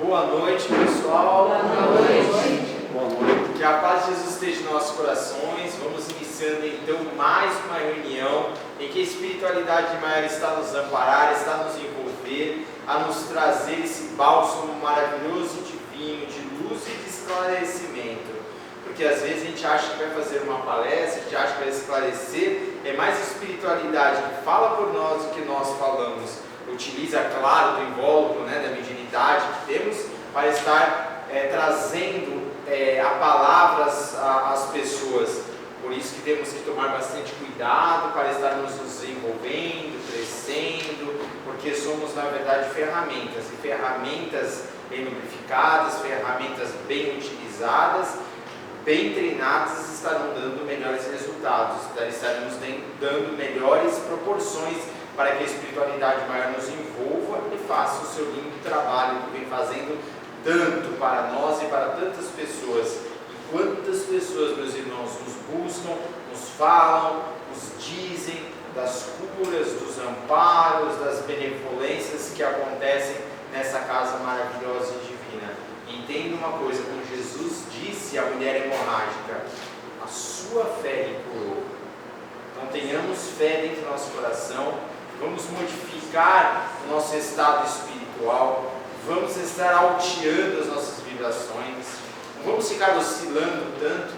Boa noite, pessoal. Boa noite. Boa noite. Que a paz de Jesus esteja em nossos corações. Vamos iniciando então mais uma reunião em que a espiritualidade de Maiara está a nos amparar, está a nos envolver, a nos trazer esse bálsamo maravilhoso, divino, de luz e de esclarecimento. Porque às vezes a gente acha que vai fazer uma palestra, a gente acha que vai esclarecer, é mais espiritualidade que fala por nós do que nós falamos. Utiliza, claro, do invólucro, da mediunidade que temos para estar trazendo a palavras às pessoas. Por isso que temos que tomar bastante cuidado para estarmos nos desenvolvendo, crescendo, porque somos na verdade ferramentas, e ferramentas bem lubrificadas, ferramentas bem utilizadas, bem treinadas, estarão dando melhores resultados, estaremos dando melhores proporções para que a espiritualidade maior nos envolva e faça o seu lindo trabalho que vem fazendo tanto para nós e para tantas pessoas. E quantas pessoas, meus irmãos, nos buscam, nos falam, nos dizem das curas, dos amparos, das benevolências que acontecem nessa casa maravilhosa e divina. Entenda uma coisa, como Jesus disse à mulher hemorrágica, a sua fé lhe curou. Então tenhamos fé dentro do nosso coração, vamos modificar o nosso estado espiritual, vamos estar alteando as nossas vibrações, não vamos ficar oscilando tanto,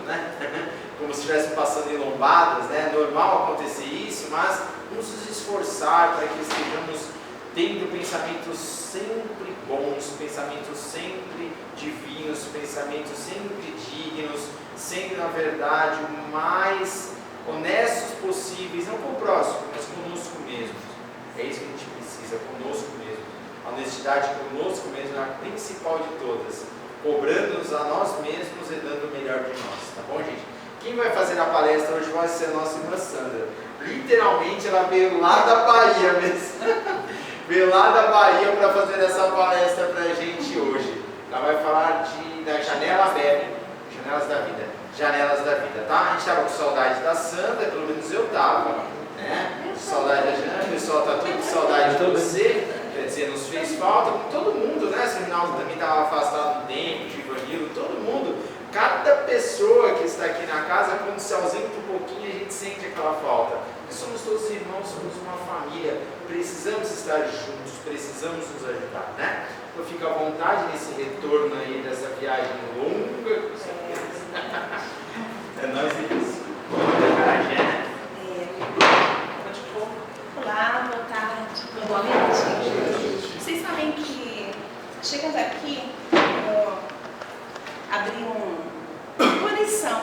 como se estivesse passando em lombadas, É normal acontecer isso, mas vamos nos esforçar para que estejamos tendo pensamentos sempre bons, pensamentos sempre divinos, pensamentos sempre dignos, sendo na verdade o mais honestos possíveis, não com o próximo, mas conosco mesmo. É isso que a gente precisa, conosco mesmo. A honestidade conosco mesmo é a principal de todas, cobrando-nos a nós mesmos e dando o melhor de nós, tá bom, gente? Quem vai fazer a palestra hoje vai ser a nossa irmã Sandra. Literalmente ela veio lá da Bahia mesmo. Veio lá da Bahia para fazer essa palestra para a gente hoje. Ela vai falar da janela aberta, janelas da vida. Janelas da vida, tá? A gente estava com saudade da Sandra, pelo menos eu estava, Saudade da Jana, o pessoal está tudo com saudade de você, quer dizer, nos fez falta, com todo mundo, O Seminal também estava afastado do tempo, de Ivanilo, todo mundo. Cada pessoa que está aqui na casa, quando se ausenta um pouquinho, a gente sente aquela falta. Nós somos todos irmãos, somos uma família, precisamos estar juntos, precisamos nos ajudar, Então fica à vontade nesse retorno aí dessa viagem longa, com certeza. É nóis isso. Olá, boa tarde, boa noite. Vocês sabem que, chegando aqui, eu abri uma lição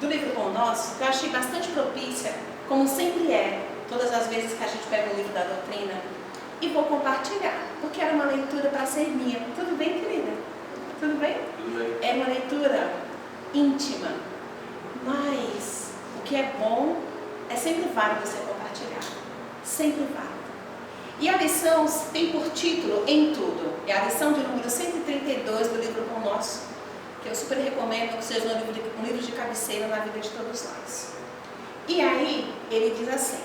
do livro Pão Nosso, que eu achei bastante propícia, como sempre é, todas as vezes que a gente pega o livro da doutrina, e vou compartilhar, porque era uma leitura para ser minha. Tudo bem, querida? Tudo bem? Tudo bem. É uma leitura íntima, mas o que é bom é sempre válido você compartilhar. Sempre válido. E a lição tem por título Em Tudo. É a lição de número 132 do livro Pão Nosso, que eu super recomendo que seja um livro de cabeceira na vida de todos nós. E aí, ele diz assim: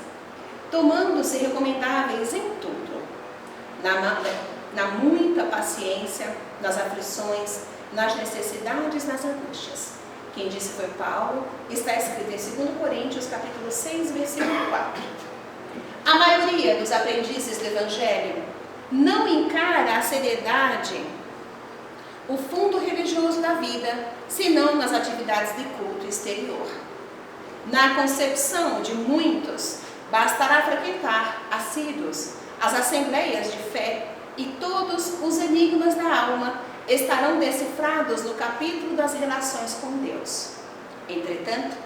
tomando-se recomendáveis em tudo, na muita paciência, nas aflições, nas necessidades, nas angústias. Quem disse foi Paulo, está escrito em 2 Coríntios, capítulo 6, versículo 4. A maioria dos aprendizes do Evangelho não encara a seriedade, o fundo religioso da vida, senão nas atividades de culto exterior. Na concepção de muitos, bastará frequentar assíduos as assembleias de fé e todos os enigmas da alma estarão decifrados no capítulo das relações com Deus. Entretanto,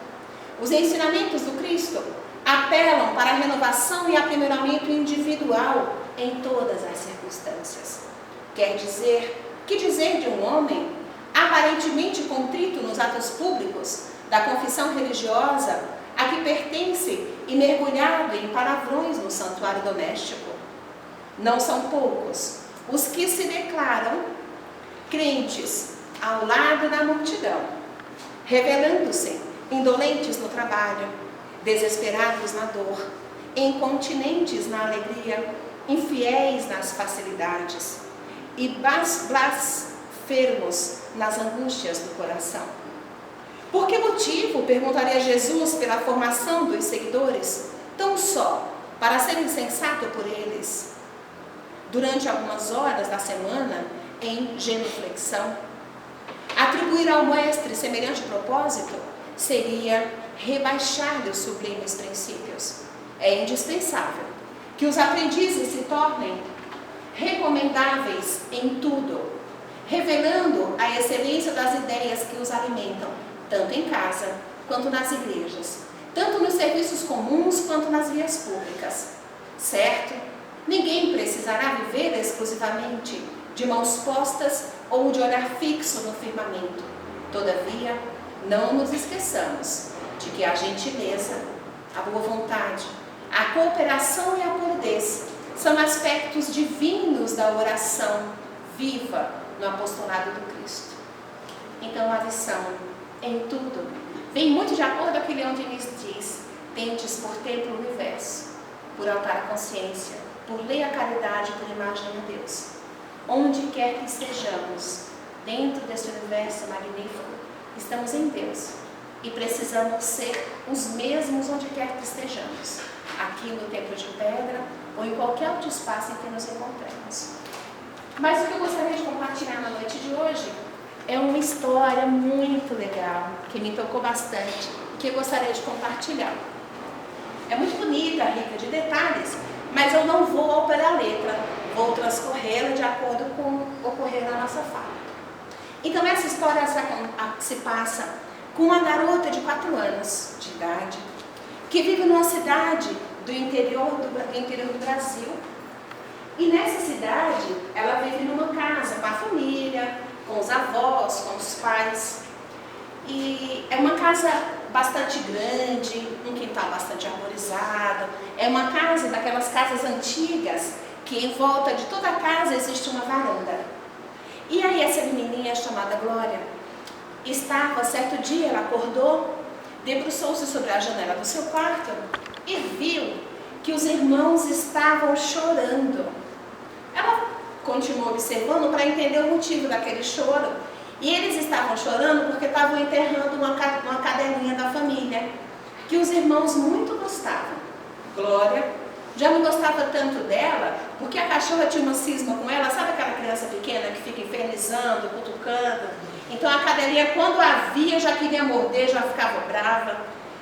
os ensinamentos do Cristo apelam para a renovação e aprimoramento individual em todas as circunstâncias. Quer dizer, que dizer de um homem aparentemente contrito nos atos públicos da confissão religiosa a que pertence e mergulhado em palavrões no santuário doméstico? Não são poucos os que se declaram crentes ao lado da multidão, revelando-se indolentes no trabalho, desesperados na dor, incontinentes na alegria, infiéis nas facilidades, e blasfemos nas angústias do coração. Por que motivo, perguntaria Jesus, pela formação dos seguidores, tão só para ser insensato por eles, durante algumas horas da semana, em genuflexão? Atribuir ao mestre semelhante propósito seria rebaixar-lhe os sublimes princípios. É indispensável que os aprendizes se tornem recomendáveis em tudo, revelando a excelência das ideias que os alimentam, tanto em casa quanto nas igrejas, tanto nos serviços comuns quanto nas vias públicas. Certo? Ninguém precisará viver exclusivamente de mãos postas ou de olhar fixo no firmamento. Todavia, não nos esqueçamos de que a gentileza, a boa vontade, a cooperação e a polidez são aspectos divinos da oração viva no apostolado do Cristo. Então a lição em tudo vem muito de acordo com aquilo onde ele diz: tendes por templo o universo, por altar a consciência, por lei a caridade, por imagem a Deus. Onde quer que estejamos, dentro deste universo magnífico, estamos em Deus e precisamos ser os mesmos onde quer que estejamos, aqui no templo de pedra ou em qualquer outro espaço em que nos encontremos. Mas o que eu gostaria de compartilhar na noite de hoje é uma história muito legal, que me tocou bastante e que eu gostaria de compartilhar. É muito bonita, rica de detalhes, mas eu não vou ao pé da letra, vou transcorrê-la de acordo com o ocorrer na nossa fala. Então essa história se passa com uma garota de 4 anos de idade, que vive numa cidade do interior do Brasil. E nessa cidade, ela vive numa casa com a família, com os avós, com os pais. E é uma casa bastante grande, um quintal bastante arborizado. É uma casa daquelas casas antigas, que em volta de toda a casa existe uma varanda. E aí essa menininha chamada Glória estava, certo dia, ela acordou, debruçou-se sobre a janela do seu quarto e viu que os irmãos estavam chorando. Ela continuou observando para entender o motivo daquele choro. E eles estavam chorando porque estavam enterrando uma cadelinha da família, que os irmãos muito gostavam. Glória já não gostava tanto dela, porque a cachorra tinha uma cisma com ela, sabe aquela criança pequena que fica infernizando, cutucando? Então a cadelinha, quando a via, já queria morder, já ficava brava.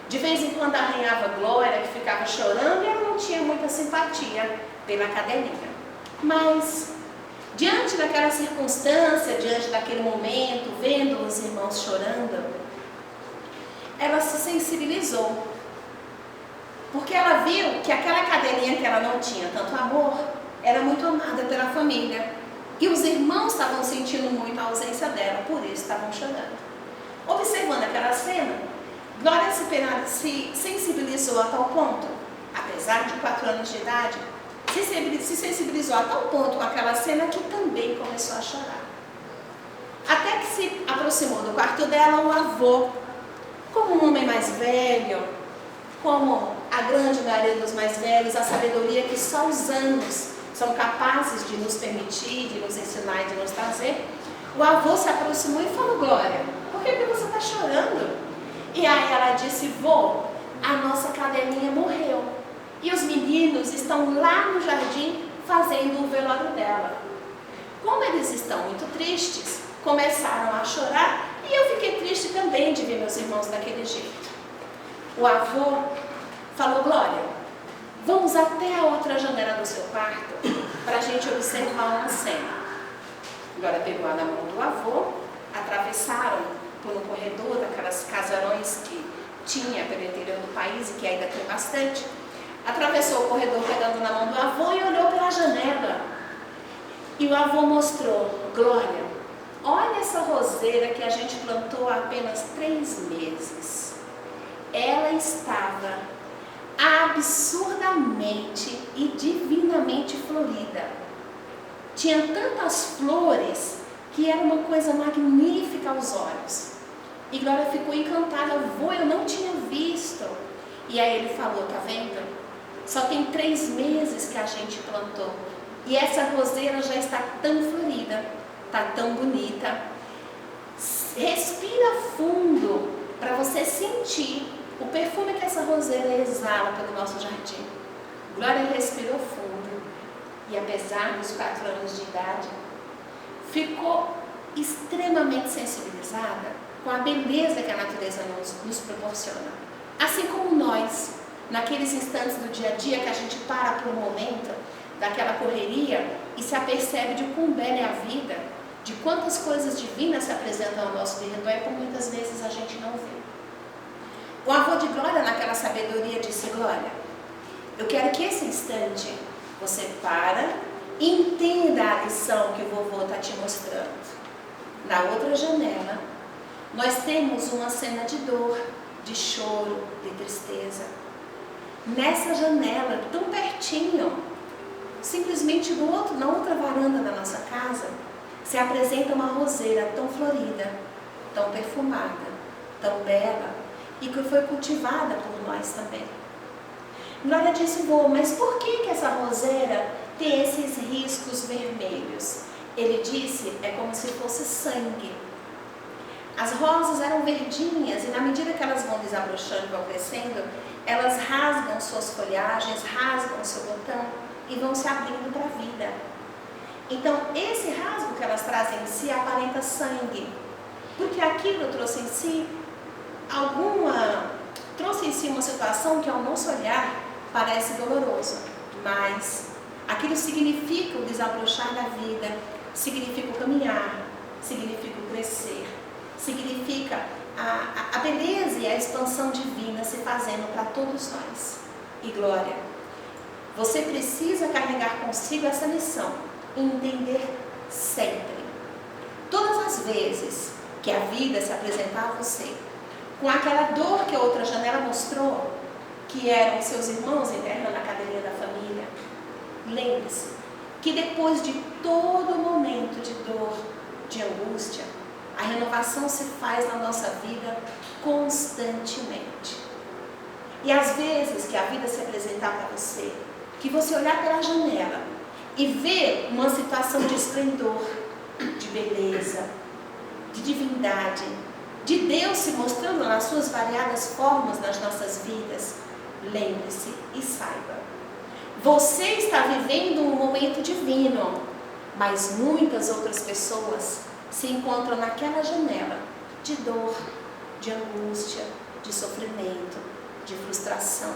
De vez em quando arranhava Glória, que ficava chorando, e ela não tinha muita simpatia pela cadelinha. Mas, diante daquela circunstância, diante daquele momento, vendo os irmãos chorando, ela se sensibilizou. Porque ela viu que aquela cadelinha que ela não tinha tanto amor, era muito amada pela família. E os irmãos estavam sentindo muito a ausência dela, por isso estavam chorando. Observando aquela cena, Glória se sensibilizou a tal ponto, apesar de 4 anos de idade, se sensibilizou a tal ponto com aquela cena que também começou a chorar. Até que se aproximou do quarto dela o avô, como um homem mais velho, como a grande maioria dos mais velhos, a sabedoria que só os anos são capazes de nos permitir, de nos ensinar e de nos trazer. O avô se aproximou e falou: Glória, por que você está chorando? E aí ela disse: vô, a nossa cadelinha morreu. E os meninos estão lá no jardim fazendo o velório dela. Como eles estão muito tristes, começaram a chorar e eu fiquei triste também de ver meus irmãos daquele jeito. O avô falou: Glória, vamos até a outra janela do seu quarto para a gente observar uma cena. Glória pegou na mão do avô, atravessaram por um corredor daquelas casarões que tinha pelo interior do país e que ainda tem bastante. Atravessou o corredor pegando na mão do avô e olhou pela janela. E o avô mostrou: Glória, olha essa roseira que a gente plantou há apenas 3 meses. Ela estava absurdamente e divinamente florida. Tinha tantas flores que era uma coisa magnífica aos olhos. E Glória ficou encantada: vô, eu não tinha visto. E aí ele falou: tá vendo? Só tem 3 meses que a gente plantou. E essa roseira já está tão florida, está tão bonita. Respira fundo para você sentir o perfume que essa roseira exala pelo nosso jardim. Glória respirou fundo e, apesar dos 4 anos de idade, ficou extremamente sensibilizada com a beleza que a natureza nos proporciona. Assim como nós, naqueles instantes do dia a dia que a gente para por um momento daquela correria e se apercebe de quão bela é a vida, de quantas coisas divinas se apresentam ao nosso redor e por muitas vezes a gente não vê. O avô de Glória, naquela sabedoria, disse: Glória, eu quero que esse instante você para e entenda a lição que o vovô está te mostrando. Na outra janela, nós temos uma cena de dor, de choro, de tristeza. Nessa janela, tão pertinho, simplesmente na outra varanda da nossa casa, se apresenta uma roseira tão florida, tão perfumada, tão bela, e que foi cultivada por nós também. Glória disse: vô, mas por que essa roseira tem esses riscos vermelhos? Ele disse: é como se fosse sangue. As rosas eram verdinhas e na medida que elas vão desabrochando e vão crescendo, elas rasgam suas folhagens, rasgam seu botão e vão se abrindo para a vida. Então, esse rasgo que elas trazem em si aparenta sangue, porque aquilo trouxe em si uma situação que ao nosso olhar parece doloroso, mas aquilo significa o desabrochar da vida, significa o caminhar, significa o crescer, significa a beleza e a expansão divina se fazendo para todos nós. E Glória, você precisa carregar consigo essa lição e entender sempre, todas as vezes que a vida se apresentar a você com aquela dor que a outra janela mostrou, que eram seus irmãos enterrando a cadeirinha da família, lembre-se que depois de todo momento de dor, de angústia, a renovação se faz na nossa vida constantemente. E às vezes que a vida se apresentar para você, que você olhar pela janela e ver uma situação de esplendor, de beleza, de divindade, de Deus se mostrando nas suas variadas formas nas nossas vidas, lembre-se e saiba: você está vivendo um momento divino, mas muitas outras pessoas se encontram naquela janela de dor, de angústia, de sofrimento, de frustração.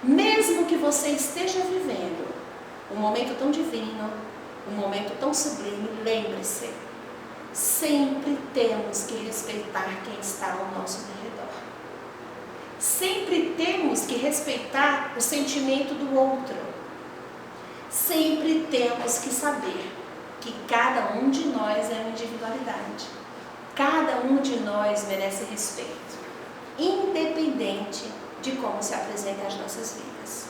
Mesmo que você esteja vivendo um momento tão divino, um momento tão sublime, lembre-se, sempre temos que respeitar quem está ao nosso redor. Sempre temos que respeitar o sentimento do outro. Sempre temos que saber que cada um de nós é uma individualidade. Cada um de nós merece respeito, independente de como se apresentem as nossas vidas.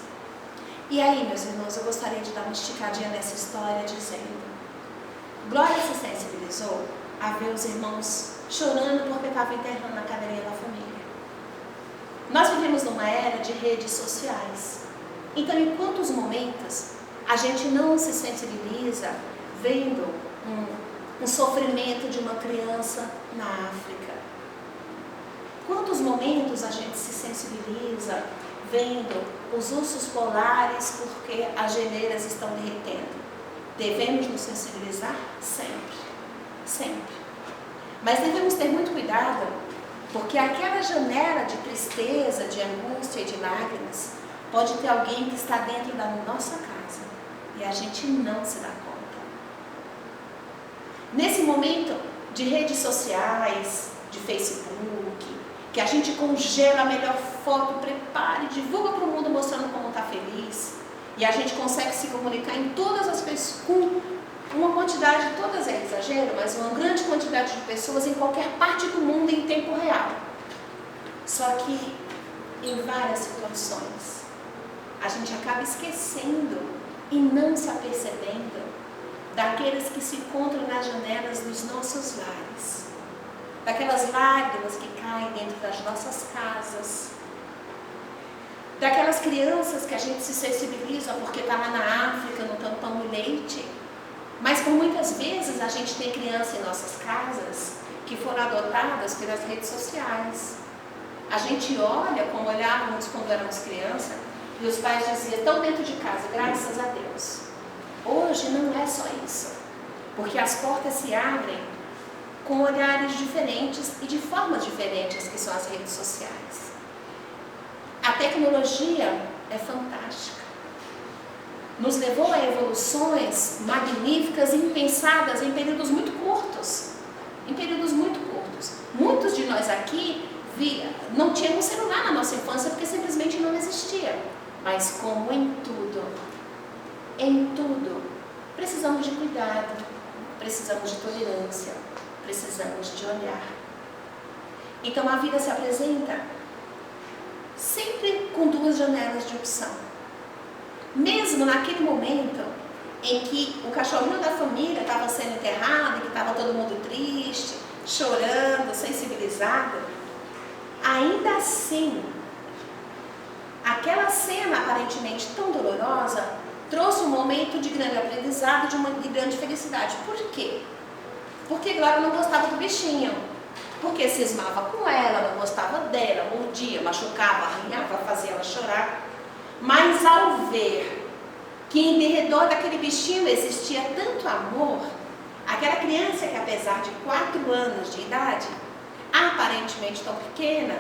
E aí, meus irmãos, eu gostaria de dar uma esticadinha nessa história dizendo: Glória se sensibilizou a ver os irmãos chorando porque estavam enterrando a cadeirinha da família. Nós vivemos numa era de redes sociais. Então, em quantos momentos a gente não se sensibiliza vendo um sofrimento de uma criança na África? Quantos momentos a gente se sensibiliza vendo os ursos polares porque as geleiras estão derretendo? Devemos nos sensibilizar? Sempre, sempre. Mas devemos ter muito cuidado, porque aquela janela de tristeza, de angústia e de lágrimas, pode ter alguém que está dentro da nossa casa e a gente não se dá conta. Nesse momento de redes sociais, de Facebook, que a gente congela a melhor foto, prepara e divulga para o mundo mostrando como está feliz, e a gente consegue se comunicar em todas as pessoas, com uma quantidade, todas é exagero, mas uma grande quantidade de pessoas em qualquer parte do mundo em tempo real. Só que em várias situações a gente acaba esquecendo e não se apercebendo daqueles que se encontram nas janelas dos nossos lares, daquelas lágrimas que caem dentro das nossas casas, daquelas crianças que a gente se sensibiliza porque está lá na África, no tampão e leite, mas por muitas vezes a gente tem criança em nossas casas que foram adotadas pelas redes sociais. A gente olha como olhávamos quando éramos crianças e os pais diziam, estão dentro de casa, graças a Deus. Hoje não é só isso, porque as portas se abrem com olhares diferentes e de formas diferentes que são as redes sociais. A tecnologia é fantástica. Nos levou a evoluções magníficas e impensadas em períodos muito curtos. Em períodos muito curtos. Muitos de nós aqui não tínhamos celular na nossa infância porque simplesmente não existia. Mas como em tudo, precisamos de cuidado, precisamos de tolerância, precisamos de olhar. Então a vida se apresenta sempre com duas janelas de opção. Mesmo naquele momento em que o cachorrinho da família estava sendo enterrado, que estava todo mundo triste, chorando, sensibilizado, ainda assim, aquela cena aparentemente tão dolorosa trouxe um momento de grande aprendizado, de grande felicidade. Por quê? Porque Glória não gostava do bichinho, porque cismava com ela, não gostava dela, mordia, machucava, arranhava, fazia ela chorar. Mas ao ver que em derredor daquele bichinho existia tanto amor, aquela criança que apesar de 4 anos de idade, aparentemente tão pequena,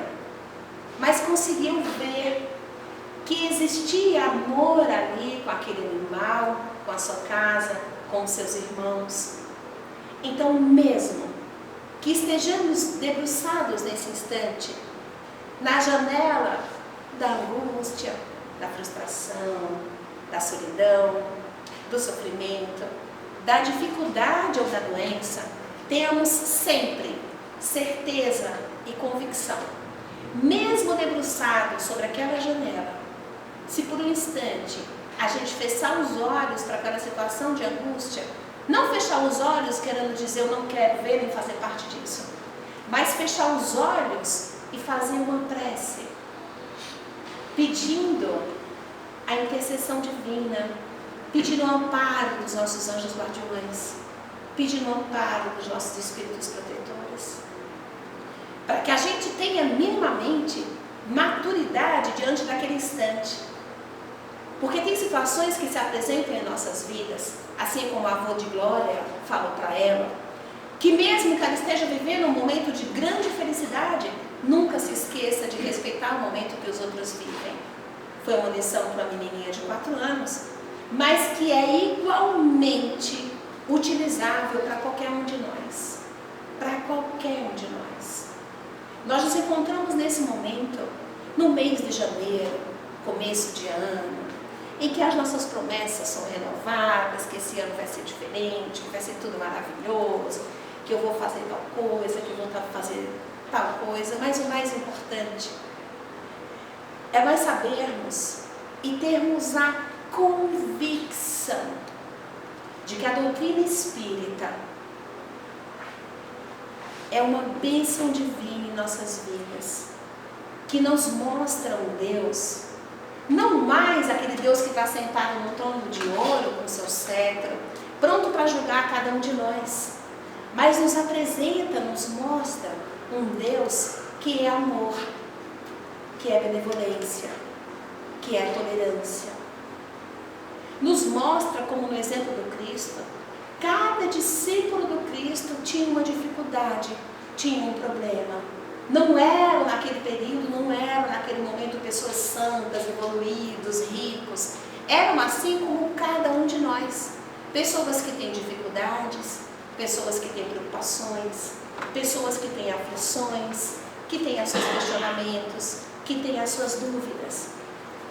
mas conseguiu ver que existia amor ali com aquele animal, com a sua casa, com os seus irmãos. Então, mesmo que estejamos debruçados nesse instante, na janela da angústia, da frustração, da solidão, do sofrimento, da dificuldade ou da doença, temos sempre certeza e convicção. Mesmo debruçados sobre aquela janela, se por um instante a gente fechar os olhos para aquela situação de angústia, não fechar os olhos querendo dizer eu não quero ver nem fazer parte disso, mas fechar os olhos e fazer uma prece, pedindo a intercessão divina, pedindo o amparo dos nossos anjos guardiões, pedindo o amparo dos nossos espíritos protetores, para que a gente tenha minimamente maturidade diante daquele instante. Porque tem situações que se apresentam em nossas vidas, assim como a avó de Glória falou para ela, que mesmo que ela esteja vivendo um momento de grande felicidade, nunca se esqueça de respeitar o momento que os outros vivem. Foi uma lição para uma menininha de 4 anos, mas que é igualmente utilizável para qualquer um de nós. Para qualquer um de nós. Nós nos encontramos nesse momento, no mês de janeiro, começo de ano, em que as nossas promessas são renovadas, que esse ano vai ser diferente, que vai ser tudo maravilhoso, que eu vou fazer tal coisa, que eu vou fazer tal coisa, mas o mais importante é nós sabermos e termos a convicção de que a doutrina espírita é uma bênção divina em nossas vidas, que nos mostra um Deus, não mais aquele Deus que está sentado no trono de ouro com seu cetro, pronto para julgar cada um de nós, mas nos apresenta, nos mostra um Deus que é amor, que é benevolência, que é tolerância. Nos mostra, como no exemplo do Cristo, cada discípulo do Cristo tinha uma dificuldade, tinha um problema. Não eram naquele período, não eram naquele momento pessoas santas, evoluídos, ricos. Eram assim como cada um de nós. Pessoas que têm dificuldades, pessoas que têm preocupações, pessoas que têm aflições, que têm os seus questionamentos, que têm as suas dúvidas.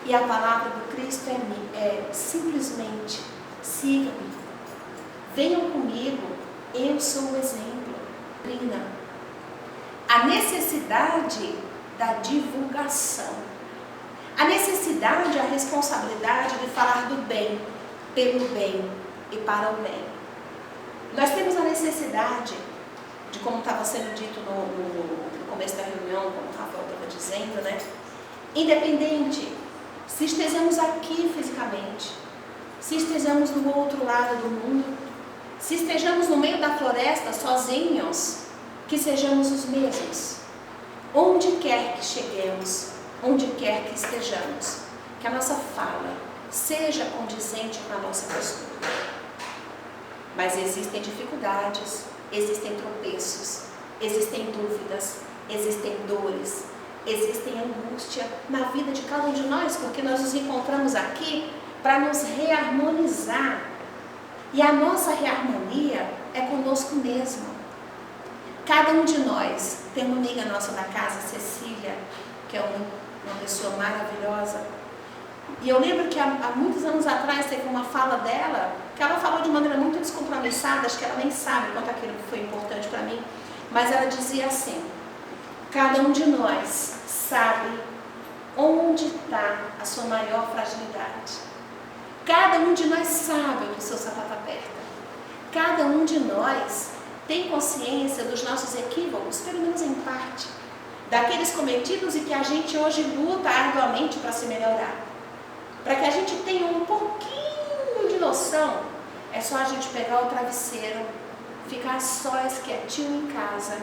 E a palavra do Cristo é simplesmente: sigam-me, venham comigo, eu sou o exemplo. A necessidade da divulgação, a necessidade, a responsabilidade de falar do bem, pelo bem e para o bem. Nós temos a necessidade de, como estava sendo dito no começo da reunião, como o Rafael estava dizendo, né? Independente se estejamos aqui fisicamente, se estejamos do outro lado do mundo, se estejamos no meio da floresta sozinhos, que sejamos os mesmos. Onde quer que cheguemos, onde quer que estejamos, que a nossa fala seja condizente com a nossa postura. Mas existem dificuldades, existem tropeços, existem dúvidas, existem dores, existem angústia na vida de cada um de nós, porque nós nos encontramos aqui para nos reharmonizar. E a nossa reharmonia é conosco mesmo. Cada um de nós, tem uma amiga nossa na casa, Cecília, que é uma pessoa maravilhosa. E eu lembro que há muitos anos atrás teve uma fala dela, que ela falou de maneira muito descompromissada, acho que ela nem sabe quanto aquilo foi importante para mim, mas ela dizia assim: cada um de nós sabe onde está a sua maior fragilidade. Cada um de nós sabe onde o seu sapato aperta. Cada um de nós tem consciência dos nossos equívocos, pelo menos em parte, daqueles cometidos e que a gente hoje luta arduamente para se melhorar. Para que a gente tenha um pouquinho de noção, é só a gente pegar o travesseiro, ficar sós, quietinho em casa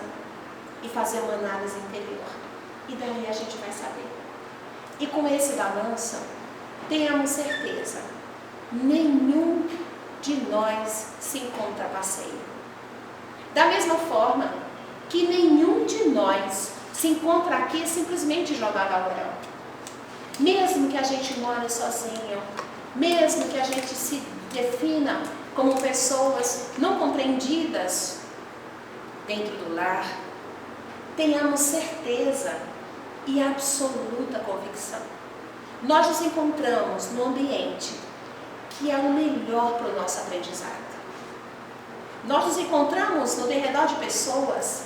e fazer uma análise interior. E daí a gente vai saber. E com esse balanço, tenhamos certeza, nenhum de nós se encontra passeio. Da mesma forma que nenhum de nós se encontra aqui simplesmente jogado ao léu. Mesmo que a gente more sozinho, mesmo que a gente se defina como pessoas não compreendidas dentro do lar, tenhamos certeza e absoluta convicção. Nós nos encontramos no ambiente que é o melhor para o nosso aprendizado. Nós nos encontramos no derredor de pessoas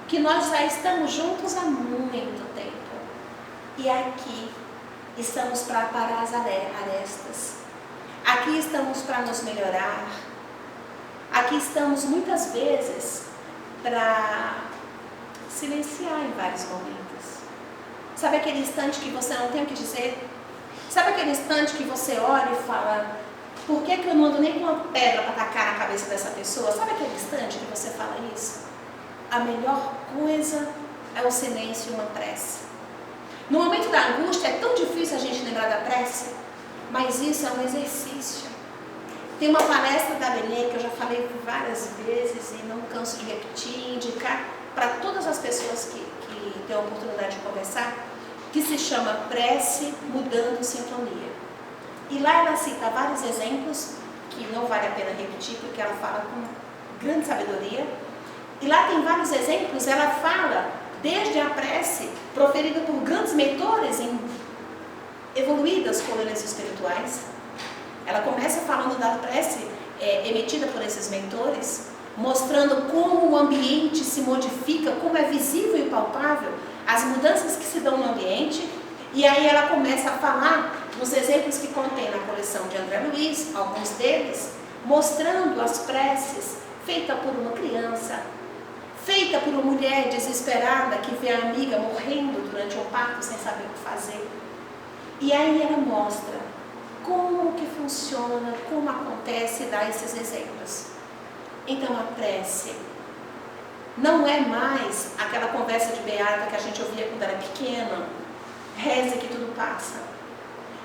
que nós já estamos juntos há muito tempo. E aqui estamos para parar as arestas. Aqui estamos para nos melhorar. Aqui estamos muitas vezes para silenciar em vários momentos. Sabe aquele instante que você não tem o que dizer? Sabe aquele instante que você olha e fala: por que eu não ando nem com uma pedra para tacar na cabeça dessa pessoa? Sabe aquele instante que você fala isso? A melhor coisa é o silêncio e uma prece. No momento da angústia é tão difícil a gente lembrar da prece, mas isso é um exercício. Tem uma palestra da Benê que eu já falei várias vezes e não canso de repetir e indicar para todas as pessoas que têm a oportunidade de conversar, que se chama Prece Mudando Sintonia. E lá ela cita vários exemplos, que não vale a pena repetir, porque ela fala com grande sabedoria. E lá tem vários exemplos, ela fala desde a prece proferida por grandes mentores em evoluídas colunas espirituais. Ela começa falando da prece emitida por esses mentores, mostrando como o ambiente se modifica, como é visível e palpável as mudanças que se dão no ambiente. E aí ela começa a falar nos exemplos que contém na coleção de André Luiz, alguns deles, mostrando as preces feitas por uma criança, feita por uma mulher desesperada que vê a amiga morrendo durante um parto sem saber o que fazer. E aí ela mostra como que funciona, como acontece e dá esses exemplos. Então a prece não é mais aquela conversa de beata que a gente ouvia quando era pequena, reze que tudo passa.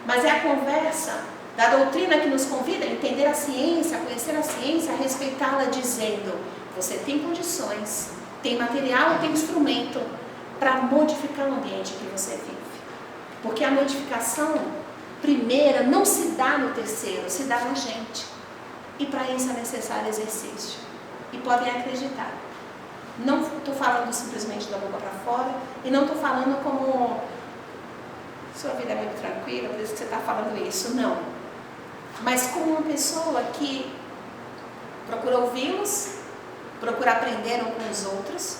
Mas é a conversa da doutrina que nos convida a entender a ciência, a conhecer a ciência, a respeitá-la, dizendo: você tem condições, tem material, tem instrumento para modificar o ambiente que você vive. Porque a modificação primeira não se dá no terceiro, se dá na gente. E para isso é necessário exercício. E podem acreditar. Não estou falando simplesmente da boca para fora, e não estou falando como sua vida é muito tranquila, por isso que você está falando isso. Não. Mas como uma pessoa que procura ouvi-los, procura aprender uns com os outros,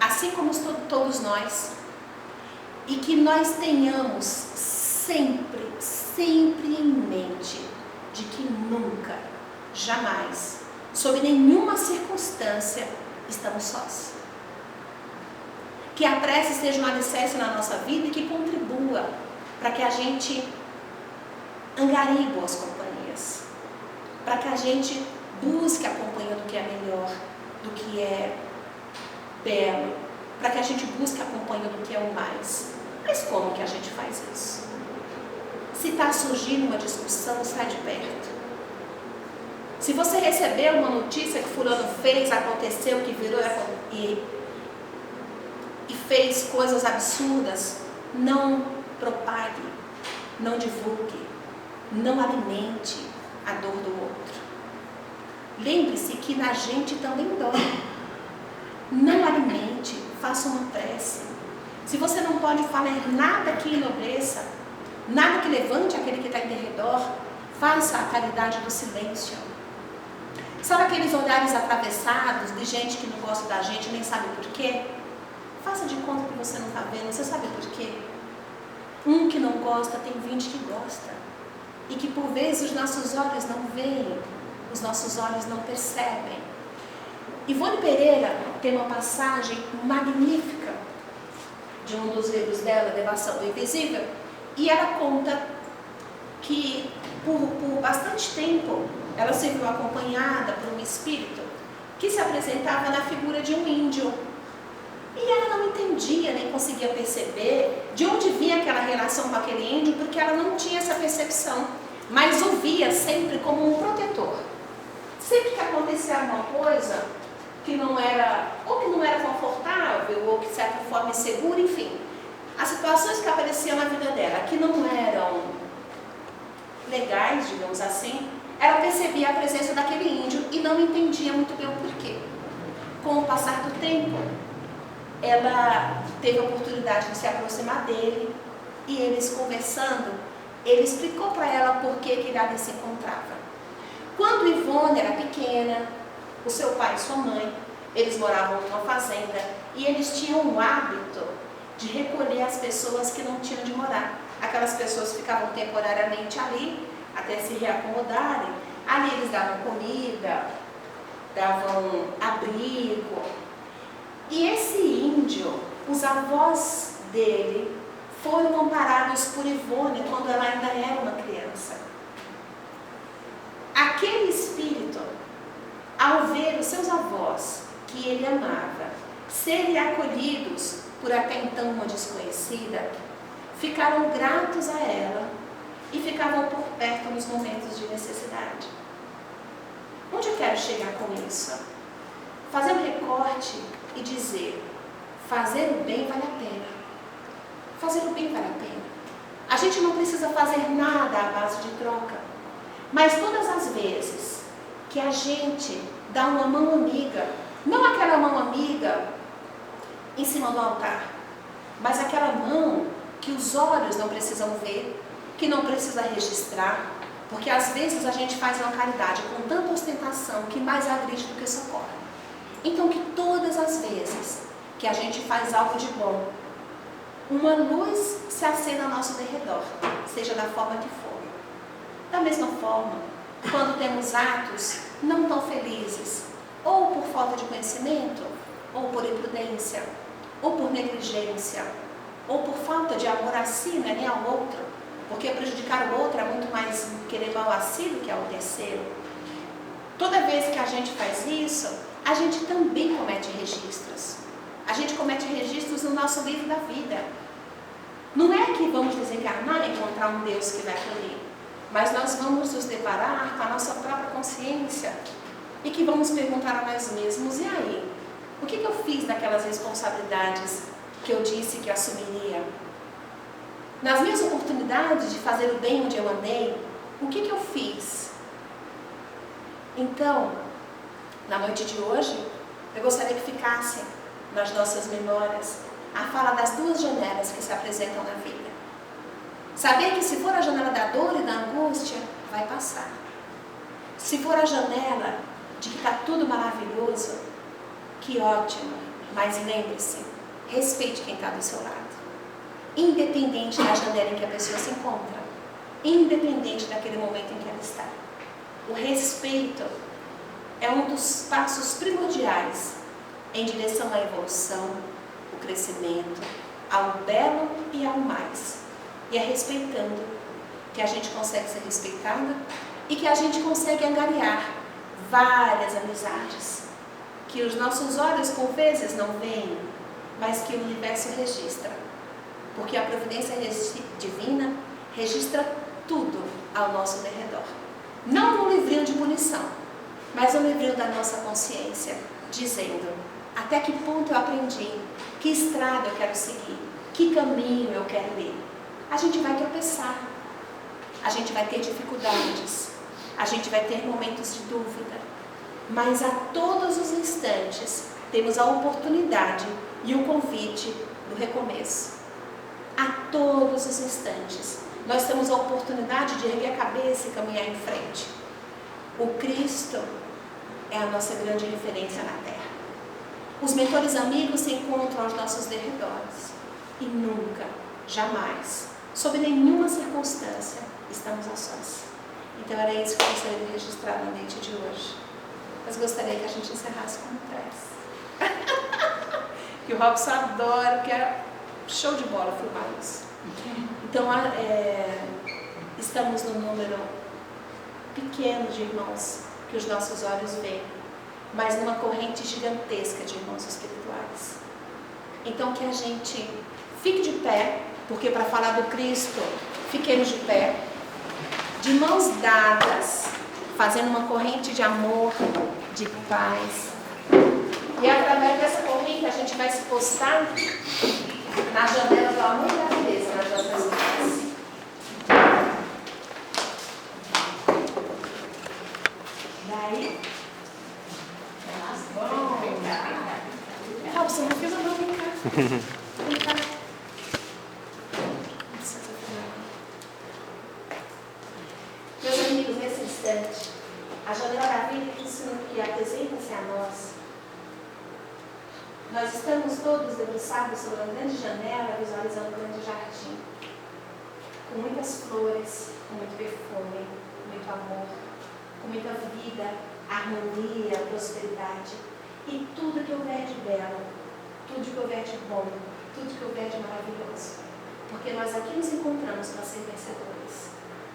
assim como todos nós, e que nós tenhamos sempre em mente de que nunca, jamais, sob nenhuma circunstância, estamos sós. Que a prece seja um alicerce na nossa vida e que contribua para que a gente angarie boas companhias, para que a gente busque a companhia do que é melhor, do que é belo, para que a gente busque a companhia do que é o mais. Mas como que a gente faz isso? Se está surgindo uma discussão, sai de perto. Se você recebeu uma notícia que fulano fez, aconteceu, que virou e fez coisas absurdas, não propague, não divulgue, não alimente a dor do outro. Lembre-se que na gente também dói. Não alimente, faça uma prece. Se você não pode falar nada que enobreça, nada que levante aquele que está em derredor, faça a caridade do silêncio. Sabe aqueles olhares atravessados de gente que não gosta da gente, nem sabe por quê? Faça de conta que você não está vendo, você sabe por quê? Um que não gosta tem 20 que gosta. E que por vezes os nossos olhos não veem, os nossos olhos não percebem. Ivone Pereira tem uma passagem magnífica de um dos livros dela, Devação do Invisível, e ela conta que por bastante tempo ela se viu acompanhada por um espírito que se apresentava na figura de um índio. E ela não entendia, nem conseguia perceber de onde vinha aquela relação com aquele índio, porque ela não tinha essa percepção, mas o via sempre como um protetor. Sempre que acontecia alguma coisa que não era, ou que não era confortável, ou que de certa forma insegura, enfim, as situações que apareciam na vida dela, que não eram legais, digamos assim, ela percebia a presença daquele índio e não entendia muito bem o porquê. Com o passar do tempo, ela teve a oportunidade de se aproximar dele e eles conversando, ele explicou para ela por que ele ali se encontrava. Quando Ivone era pequena, o seu pai e sua mãe, eles moravam numa fazenda e eles tinham o hábito de recolher as pessoas que não tinham de morar. Aquelas pessoas ficavam temporariamente ali, até se reacomodarem. Ali eles davam comida, davam abrigo. E esse índio, os avós dele foram amparados por Ivone quando ela ainda era uma criança. Aquele espírito, ao ver os seus avós, que ele amava, serem acolhidos por até então uma desconhecida, ficaram gratos a ela e ficavam por perto nos momentos de necessidade. Onde eu quero chegar com isso? Fazer um recorte e dizer, fazer o bem vale a pena. Fazer o bem vale a pena. A gente não precisa fazer nada à base de troca, mas todas as vezes que a gente dá uma mão amiga, não aquela mão amiga em cima do altar, mas aquela mão que os olhos não precisam ver, que não precisa registrar, porque às vezes a gente faz uma caridade com tanta ostentação que mais agride do que socorre. Então que todas as vezes que a gente faz algo de bom, uma luz se acenda ao nosso derredor, seja da forma que for. Da mesma forma, quando temos atos não tão felizes, ou por falta de conhecimento, ou por imprudência, ou por negligência, ou por falta de amor a si, né, nem ao outro, porque prejudicar o outro é muito mais querer mal a si do que ao terceiro. Toda vez que a gente faz isso, a gente também comete registros. A gente comete registros no nosso livro da vida. Não é que vamos desencarnar e encontrar um Deus que vai punir, mas nós vamos nos deparar com a nossa própria consciência e que vamos perguntar a nós mesmos, e aí? O que eu fiz daquelas responsabilidades que eu disse que assumiria? Nas minhas oportunidades de fazer o bem onde eu andei, o que eu fiz? Então, na noite de hoje, eu gostaria que ficasse nas nossas memórias a fala das duas janelas que se apresentam na vida. Saber que se for a janela da dor e da angústia, vai passar. Se for a janela de que está tudo maravilhoso, que ótimo, mas lembre-se, respeite quem está do seu lado. Independente da janela em que a pessoa se encontra, independente daquele momento em que ela está. O respeito é um dos passos primordiais em direção à evolução, o crescimento, ao belo e ao mais. E é respeitando que que a gente consegue ser respeitada e que a gente consegue angariar várias amizades que os nossos olhos por vezes não veem, mas que o universo registra, porque a providência divina registra tudo ao nosso derredor. Não no livrinho de punição, mas no livrinho da nossa consciência, dizendo até que ponto eu aprendi, que estrada eu quero seguir, que caminho eu quero ir. A gente vai tropeçar, a gente vai ter dificuldades, a gente vai ter momentos de dúvida, mas a todos os instantes temos a oportunidade e o convite do recomeço. A todos os instantes nós temos a oportunidade de erguer a cabeça e caminhar em frente. O Cristo é a nossa grande referência na Terra. Os mentores amigos se encontram aos nossos derredores e nunca, jamais, sob nenhuma circunstância, estamos a sós. Então era isso que eu gostaria de registrar na noite de hoje. Mas gostaria que a gente encerrasse com um prece. Que o Robson adora, que é show de bola filmar isso. Então, estamos num número pequeno de irmãos que os nossos olhos veem, mas numa corrente gigantesca de irmãos espirituais. Então, que a gente fique de pé, porque para falar do Cristo, fiquemos de pé, de mãos dadas, fazendo uma corrente de amor, de paz. E através dessa corrente a gente vai se postar na janela do amor e da beleza nas nossas vidas. Daí, bom. Robson, não filma não, vem cá. Vem cá. Meus amigos, nesse instante, a janela da vida que apresenta-se a nós. Nós estamos todos debruçados sobre uma grande janela, visualizando um grande jardim, com muitas flores, com muito perfume, muito amor, com muita vida, harmonia, prosperidade e tudo que houver de belo, tudo que houver de bom, tudo que houver de maravilhoso. Porque nós aqui nos encontramos para ser vencedores.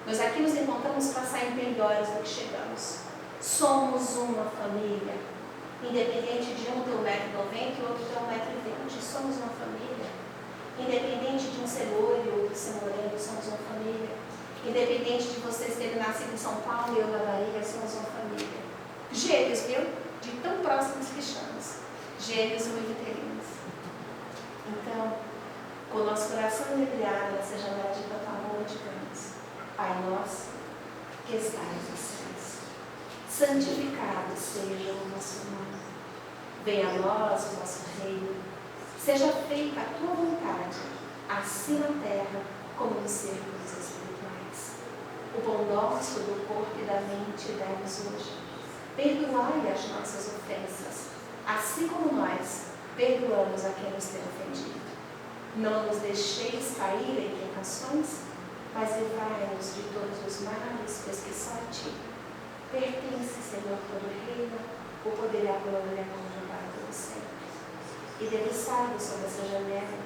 Nós aqui nos encontramos para sair melhores do que chegamos. Somos uma família. Independente de um ter 1,90 m e o outro ter 1,20 m, somos uma família. Independente de um ser loiro e o outro ser moreno, somos uma família. Independente de vocês terem nascido em São Paulo e eu na Bahia, somos uma família. Gêmeos, viu? De tão próximos que chamamos. Gêmeos univitelinos. Então, com o nosso coração mergulhado nessa janela de tanto amor, digamos: Pai nosso, que estais nos céus, santificado seja o nosso nome. Venha a nós o nosso reino. Seja feita a tua vontade, assim na terra como nos círculos espirituais. O pão nosso do corpo e da mente dai-nos hoje. Perdoai as nossas ofensas, assim como nós perdoamos a quem nos tem ofendido. Não nos deixeis cair em tentações, mas livrai-nos de todos os males, pois que só a ti pertence, Senhor, todo o reino, o poder e a glória conjugada pelos sempre. E debruçados sobre essa janela,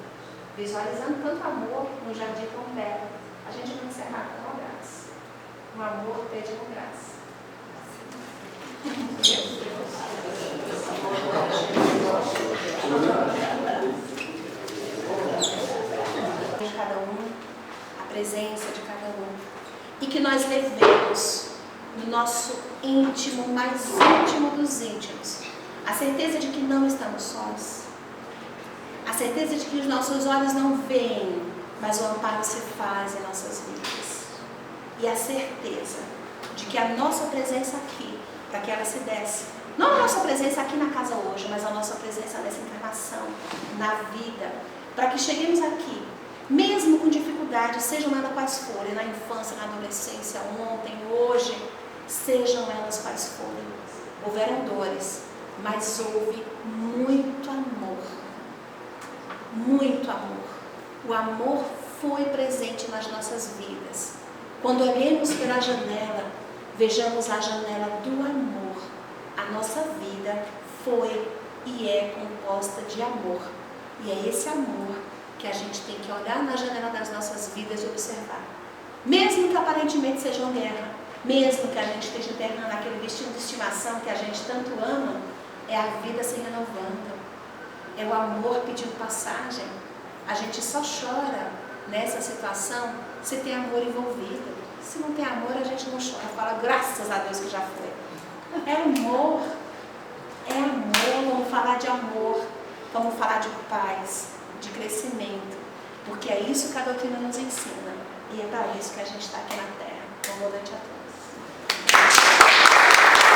visualizando tanto amor num jardim tão belo, a gente vai encerrar com um abraço. Um amor pede um abraço. De cada um, a presença de cada um, e que nós levemos no nosso íntimo, mais íntimo dos íntimos, a certeza de que não estamos sós, a certeza de que os nossos olhos não veem, mas o amparo se faz em nossas vidas, e a certeza de que a nossa presença aqui, para que ela se desse, não a nossa presença aqui na casa hoje, mas a nossa presença nessa encarnação, na vida, para que cheguemos aqui, mesmo com dificuldades, sejam elas quais forem, na infância, na adolescência, ontem, hoje, sejam elas quais forem, houveram dores, mas houve muito amor, muito amor. O amor foi presente nas nossas vidas. Quando olhemos pela janela, vejamos a janela do amor. A nossa vida foi e é composta de amor. E é esse amor que a gente tem que olhar na janela das nossas vidas e observar. Mesmo que aparentemente seja uma guerra, mesmo que a gente esteja enterrando aquele bichinho de estimação que a gente tanto ama, é a vida se renovando, é o amor pedindo passagem. A gente só chora nessa situação se tem amor envolvido. Se não tem amor, a gente não chora, fala graças a Deus que já foi. É amor, vamos falar de amor, vamos falar de paz, de crescimento, porque é isso que a doutrina nos ensina. E é para isso que a gente está aqui na Terra. Bom noite a todos.